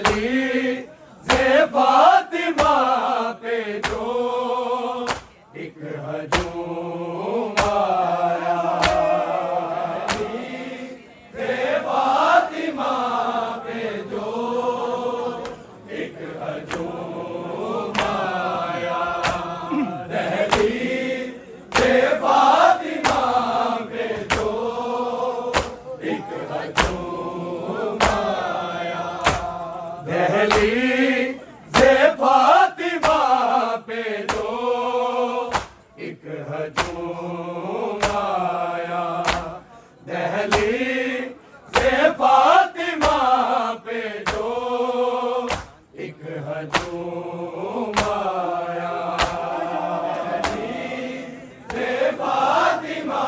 दहली से फातिमा पे जो एक हजूम आया, दहली से फातिमा पे जो एक हजूम आया, दहली से फातिमा पे जो एक हजूम आया, दहली से फातिमा पे जो एक हजूम आया, दहली से फातिमा पे जो एक हजूम आया, दहली से फातिमा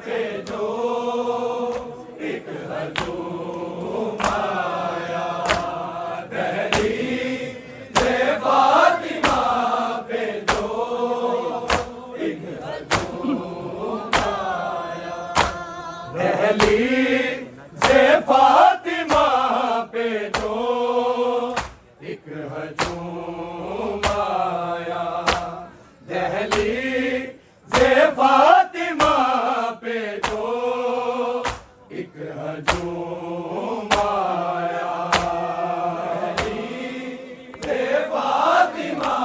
पे जो एक हजूम आया, दहली से फातिमा पे जो एक हजूम आया, दहली से फातिमा पे जो एक हजूम आया, दहली से फातिमा पे जो एक हजूम आया, दहली से फातिमा पे जो एक हजूम आया, दहली से फातिमा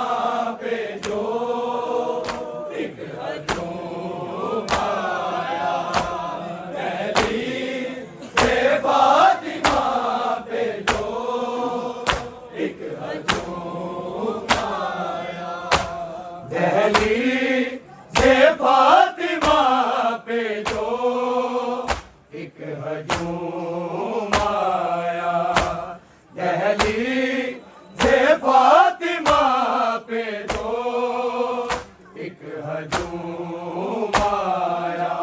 पे जो एक हजूम आया, दहली से फातिमा पे जो एक हजूम आया, दहली से फातिमा पे जो एक हजूम आया, दहली से फातिमा पे जो एक हजूम आया,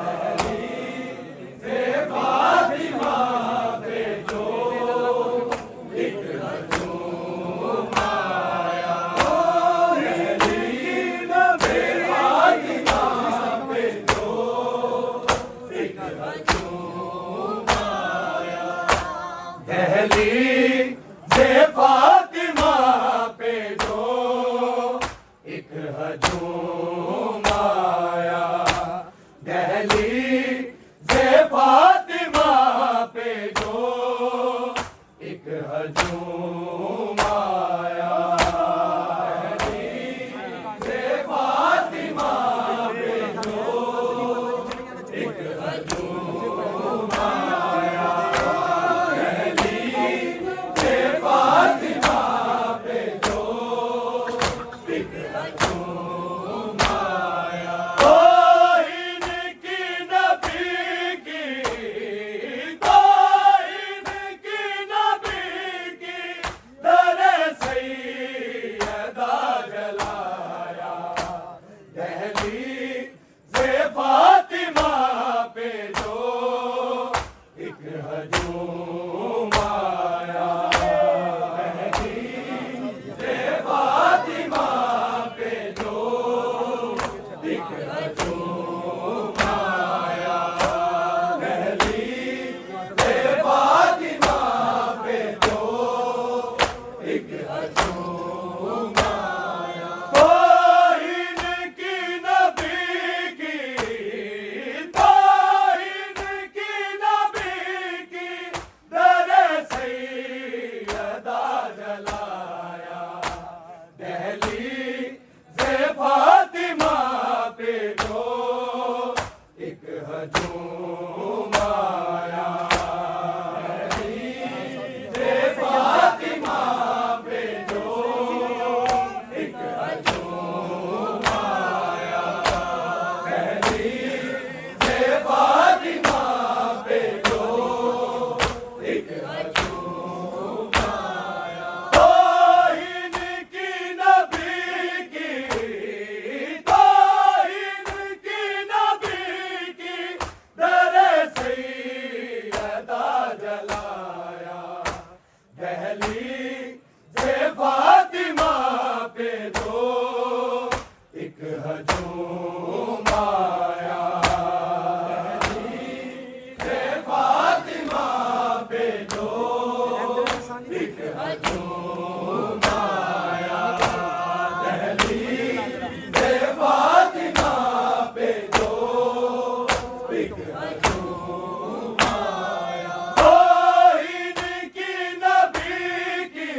दहली से फातिमा पे जो एक हजूम आया, दहली से फातिमा पे जो एक हजूम आया, दहली से फातिमा पे जो एक हजूम आया, दहली से फातिमा पे जो एक हजूम आया, दहली से फातिमा पे जो एक हजूम आया, तौहीन की नबी की, तौहीन की नबी की दरे सैयदा जलाया, दहली से फातिमा पे जो एक हजूम आया, दहली से फातिमा पे जो एक हजूम आया, दहली से फातिमा पे जो एक हजूम आया, तौहीन की नबी की, तौहीन की नबी की दरे सैयदा जलाया, दहली से फातिमा पे जो एक हजूम आया, दहली से फातिमा पे जो एक हजूम आया, दहली से फातिमा पे जो एक हजूम आया, तौहीन की नबी की, तौहीन की नबी की दरे सैयदा जलाया, दहली से फातिमा पे जो एक हजूम आया, दहली से फातिमा पे जो हजूम आया, दहलीज़े फातिमा पे जो एक हजूम आया। तौहीद की नबी की,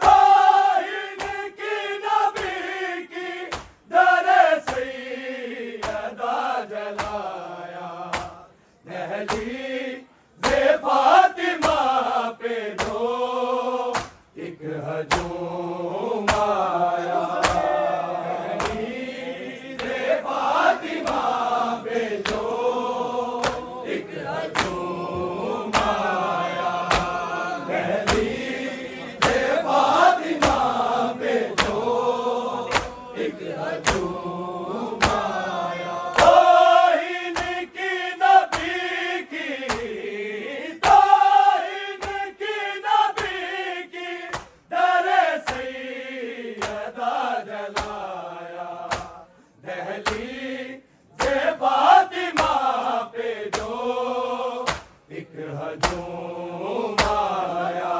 तौहीद की नबी की दरे सैयदा जलाया, दहलीज़े फातिमा पे जो एक हजूम आया, दहलीज़े फातिमा पे जो एक हजूम आया, दहलीज़े फातिमा पे जो एक हजूम आया। तौहीद की नबी की, तौहीद की नबी की दरे सैयदा जलाया, दहलीज़े फातिमा पे जो एक हजूम आया,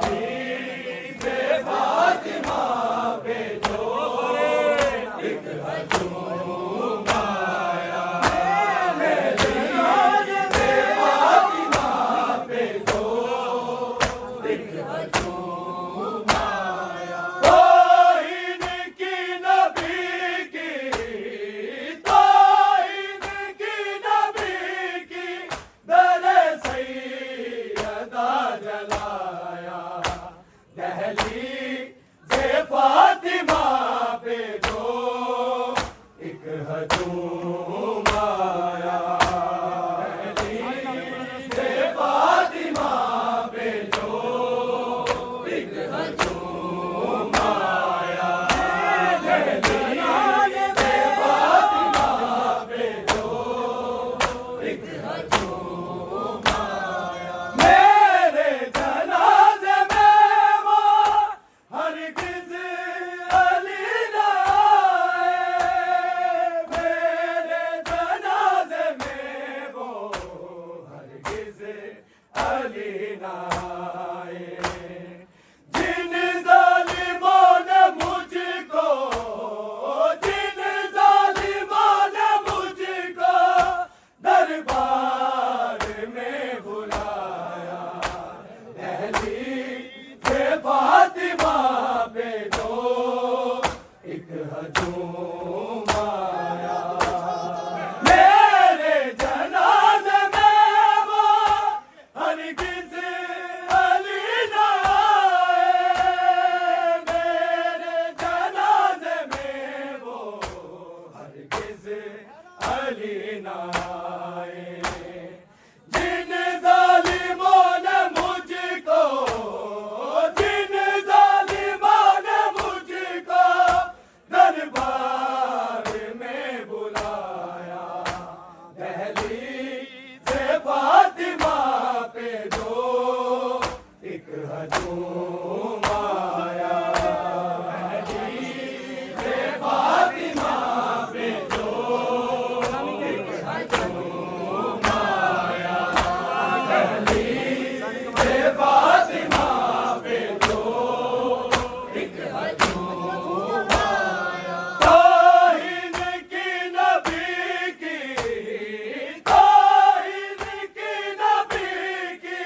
दहलीज़े फातिमा पे जो एक हजूम आया, दहलीज़े फातिमा पे जो एक हजूम आया। तौहीद की नबी की, तौहीद की नबी की दरे सैयदा जलाया, दहलीज़े फातिमा पे जो एक हजूम आया, दहलीज़े फातिमा पे जो एक हजूम आया, दहलीज़े फातिमा पे जो एक हजूम आया। मेरे जनाज़े में वो हरगिज़ अली न आए, मेरे जनाज़े में वो हरगिज़ अली न आए। जिन ज़ालिमों ने मुझको, जिन ज़ालिमों ने मुझको दरबार में बुलाया, दहलीज़े फातिमा पे जो एक हजूम आया। मेरे जनाज़े में वो हरगिज़ अली न आए, मेरे जनाज़े में वो हरगिज़ अली न आए। जिन ज़ालिमों ने मुझको, जिन ज़ालिमों ने मुझको दरबार में बुलाया, दहलीज़े फातिमा पे जो एक हजूम आया, दहलीज़े फातिमा पे जो एक हजूम आया, दहलीज़े फातिमा पे जो एक हजूम आया। तौहीद की नबी की, तौहीद की नबी की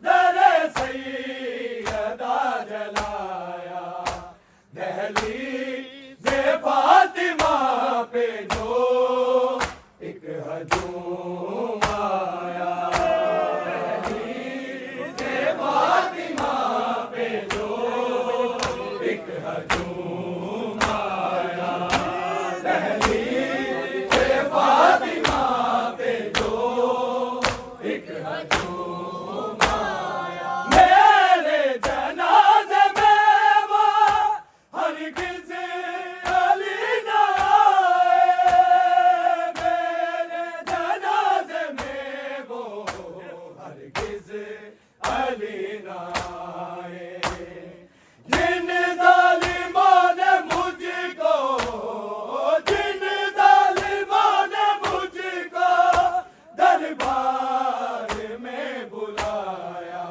दरे सैयदा जलाया, दहलीज़े फातिमा पे जो एक हजूम आया, दहलीज़े फातिमा पे जो एक हजूम आया, दहलीज़े फातिमा पे जो एक हजूम आया। मेरे जनाज़े में वो हरगिज़ अली न आए, मेरे जनाज़े में वो हरगिज़ अली न आए। जिन ज़ालिमों ने मुझको, जिन ज़ालिमों ने मुझको दरबार में बुलाया,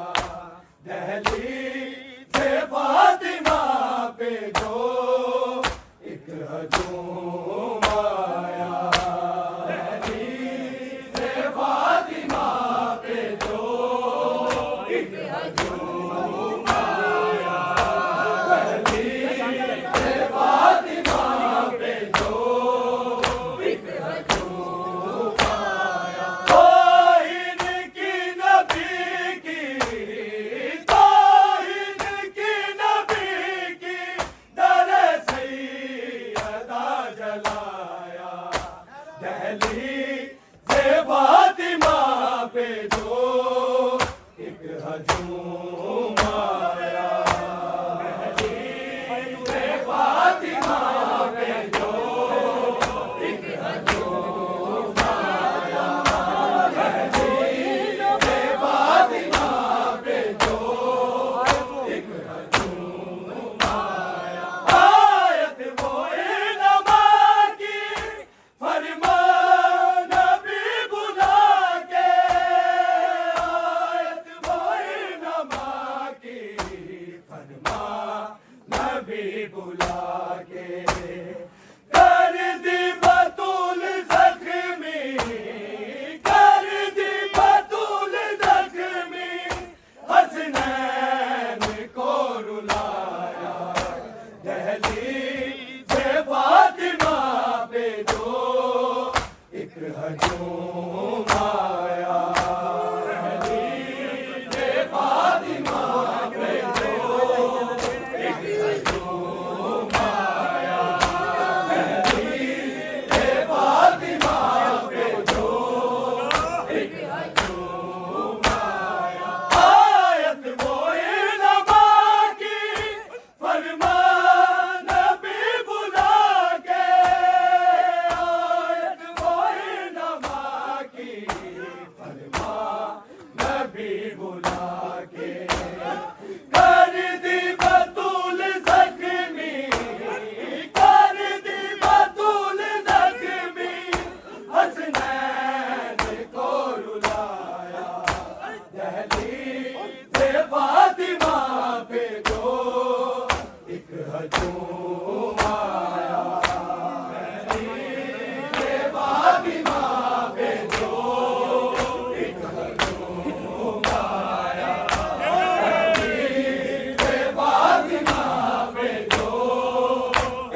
एक हजूम आया। दहलीज़ फातिमा पे जो एक हजूम आया। दहलीज़ फातिमा पे जो एक हजूम आया। आयत वो इल्मा की फरमान नबी बुला के। आयत वो इल्मा की फरमान नबी बुला के। कर दी बतूल ज़ख्मी, कर दी बतूल ज़ख्मी, हसनैन को रुलाया। दहलीज़ फातिमा पे जो एक हजूम आया। दहलीज़ फातिमा पे जो एक हजूम आया। दहलीज़ फातिमा पे जो एक हजूम आया। आयत वो इल्मा की फरमान नबी बुला के। आयत वो इल्मा की फरमान नबी बुला के। कर दी बतूल ज़ख्मी, कर दी बतूल ज़ख्मी, हसनैन को रुलाया। दहलीज़ फातिमा पे जो एक हजूम आया। दहलीज़ फातिमा पे जो एक हजूम आया। दहलीज़ फातिमा पे जो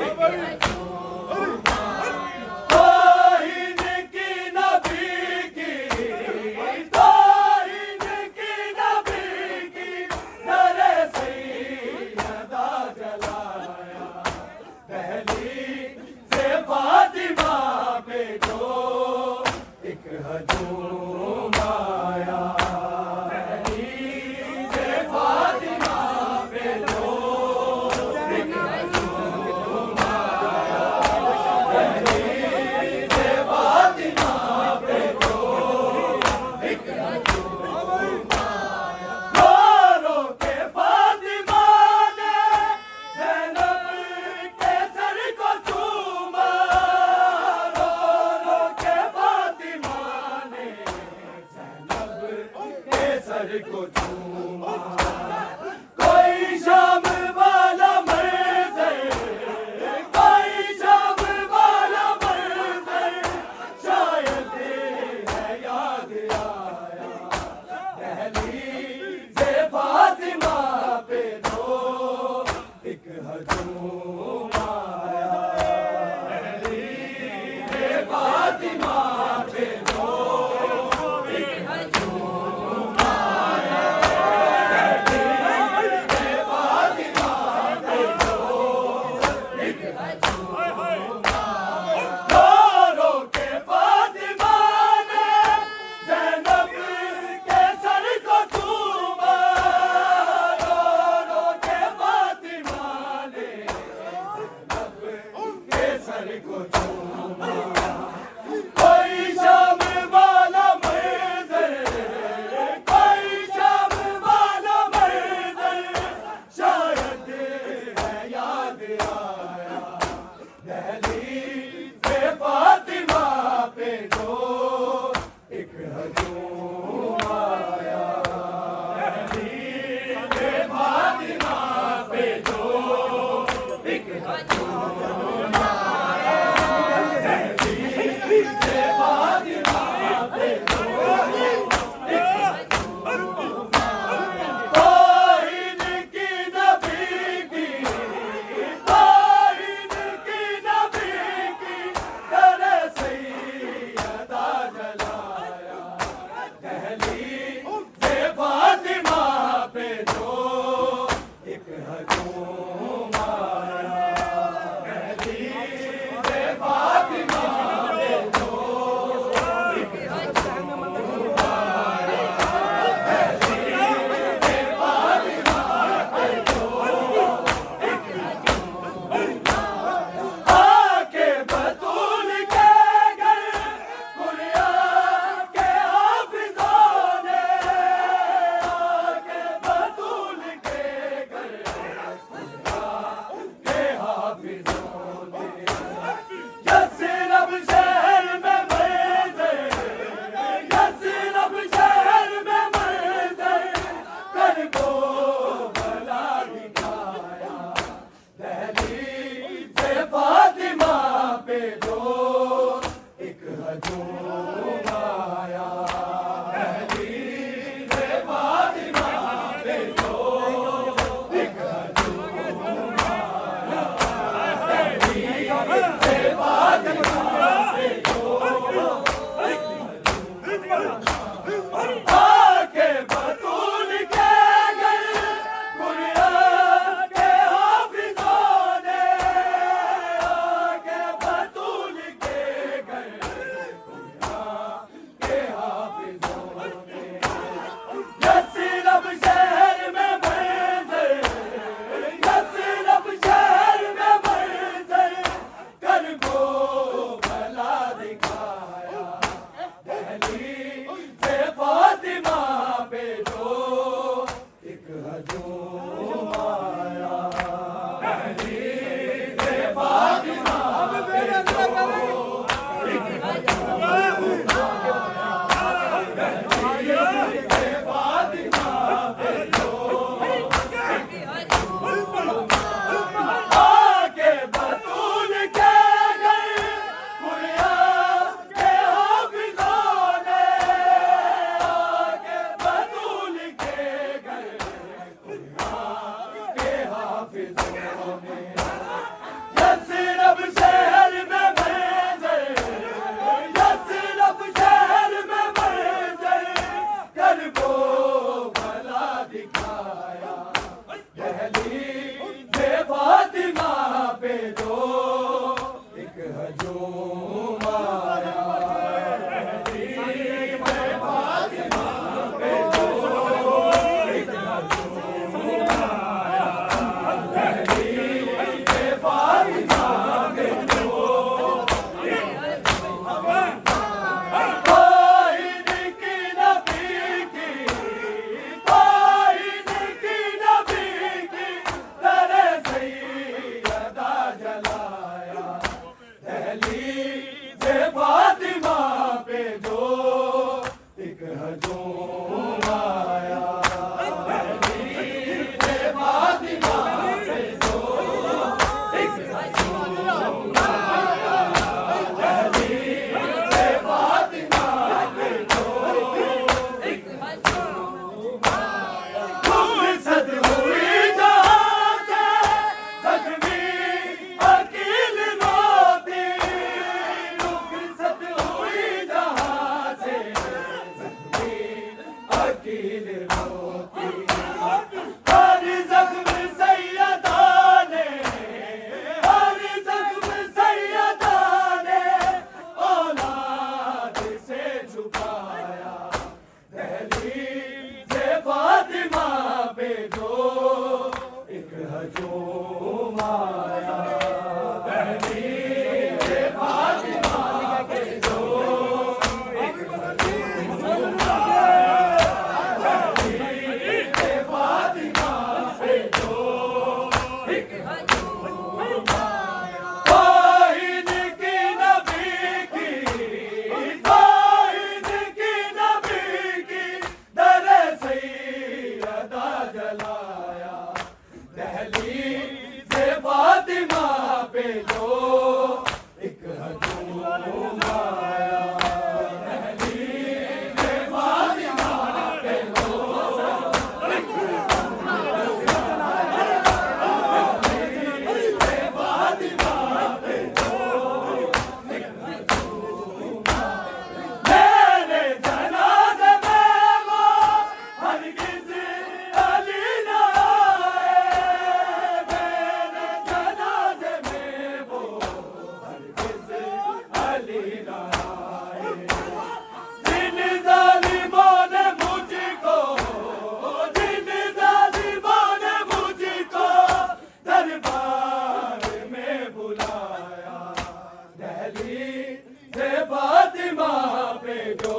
एक हजूम आया। तौहीन की नबी की, तौहीन की नबी की, दरे सैयदा जलाया। दहलीज़ फातिमा पे जो एक हजूम आया। दहलीज़ फातिमा पे जो एक हजूम आया। दहलीज़ फातिमा पे जो एक हजूम आया। रो रो के फातिमा ने ज़ैनब के सर को चूमा। रो रो के फातिमा ने ज़ैनब के सर को चूमा। कोई शाम वाला मंज़र, कोई शाम वाला मंज़र शायद है याद आया। दहलीज़ फातिमा पे जो एक हजूम आया। दहलीज़ फातिमा पे जो एक हजूम आया। शकील रोती, हर जख्म सैयदा ने, हर जख्म सैयदा ने औलाद से छुपाया। दहलीज़ फातिमा पे जो एक हजूम आया, दहलीज़ फातिमा पे जो एक हजूम आया, दहलीज़ फातिमा पे जो एक हजूम आया। वाहिद की नबी की, वाहिद की नबी की दर सैयदा जलाया। दहलीज़ फातिमा पे जो एक हजूम आया, दहलीज़ फातिमा पे जो एक हजूम आया, दहलीज़ फातिमा पे जो एक हजूम आया। मेरे जनाज़े में वो हरगिज़ अली न आए, मेरे जनाज़े में वो हरगिज़ अली न आए। जिन ज़ालिमों ने मुझको, जिन ज़ालिमों ने मुझको दरबार में बुलाया। दहलीज़ फातिमा पे जो